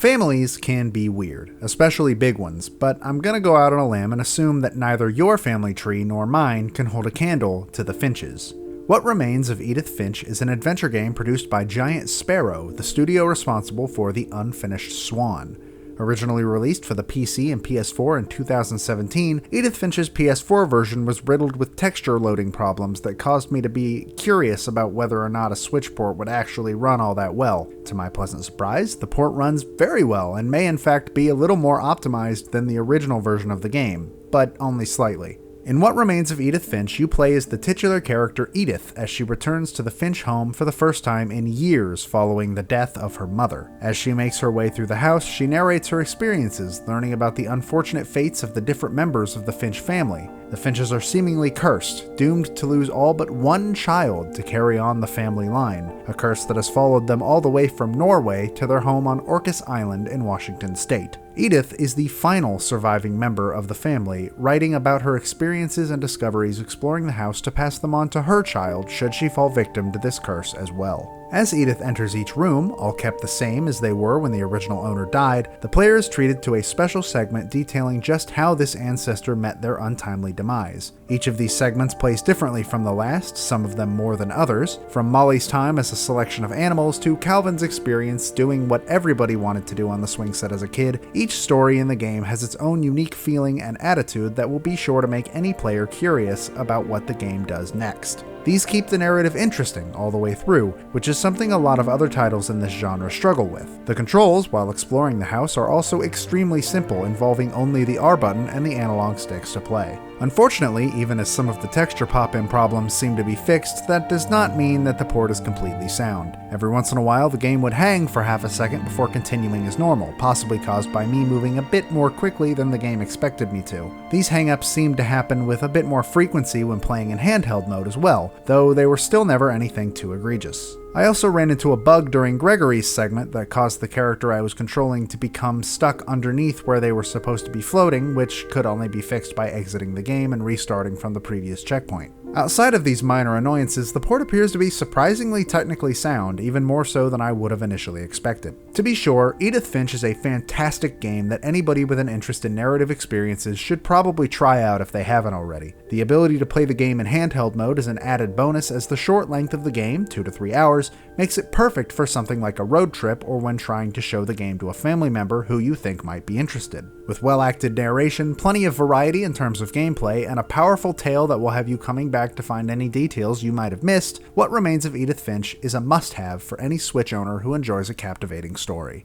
Families can be weird, especially big ones, but I'm gonna go out on a limb and assume that neither your family tree nor mine can hold a candle to the Finches. What Remains of Edith Finch is an adventure game produced by Giant Sparrow, the studio responsible for The Unfinished Swan. Originally released for the PC and PS4 in 2017, Edith Finch's PS4 version was riddled with texture loading problems that caused me to be curious about whether or not a Switch port would actually run all that well. To my pleasant surprise, the port runs very well and may in fact be a little more optimized than the original version of the game, but only slightly. In What Remains of Edith Finch, you play as the titular character Edith as she returns to the Finch home for the first time in years following the death of her mother. As she makes her way through the house, she narrates her experiences, learning about the unfortunate fates of the different members of the Finch family. The Finches are seemingly cursed, doomed to lose all but one child to carry on the family line, a curse that has followed them all the way from Norway to their home on Orcas Island in Washington State. Edith is the final surviving member of the family, writing about her experiences and discoveries exploring the house to pass them on to her child should she fall victim to this curse as well. As Edith enters each room, all kept the same as they were when the original owner died, the player is treated to a special segment detailing just how this ancestor met their untimely demise. Each of these segments plays differently from the last, some of them more than others, from Molly's time as a selection of animals to Calvin's experience doing what everybody wanted to do on the swing set as a kid. Each story in the game has its own unique feeling and attitude that will be sure to make any player curious about what the game does next. These keep the narrative interesting all the way through, which is something a lot of other titles in this genre struggle with. The controls, while exploring the house, are also extremely simple, involving only the R button and the analog sticks to play. Unfortunately, even as some of the texture pop-in problems seem to be fixed, that does not mean that the port is completely sound. Every once in a while, the game would hang for half a second before continuing as normal, possibly caused by me moving a bit more quickly than the game expected me to. These hang-ups seem to happen with a bit more frequency when playing in handheld mode as well, though they were still never anything too egregious. I also ran into a bug during Gregory's segment that caused the character I was controlling to become stuck underneath where they were supposed to be floating, which could only be fixed by exiting the game and restarting from the previous checkpoint. Outside of these minor annoyances, the port appears to be surprisingly technically sound, even more so than I would have initially expected. To be sure, Edith Finch is a fantastic game that anybody with an interest in narrative experiences should probably try out if they haven't already. The ability to play the game in handheld mode is an added bonus, as the short length of the game, 2 to 3 hours, makes it perfect for something like a road trip or when trying to show the game to a family member who you think might be interested. With well-acted narration, plenty of variety in terms of gameplay, and a powerful tale that will have you coming back to find any details you might have missed, What Remains of Edith Finch is a must-have for any Switch owner who enjoys a captivating story.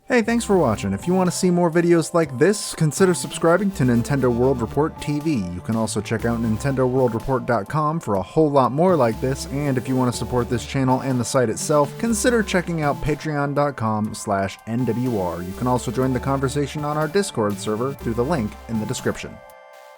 Hey, thanks for watching. If you want to see more videos like this, consider subscribing to Nintendo World Report TV. You can also check out NintendoWorldReport.com for a whole lot more like this, and if you want to support this channel and the site itself, consider checking out Patreon.com/NWR. You can also join the conversation on our Discord server through the link in the description.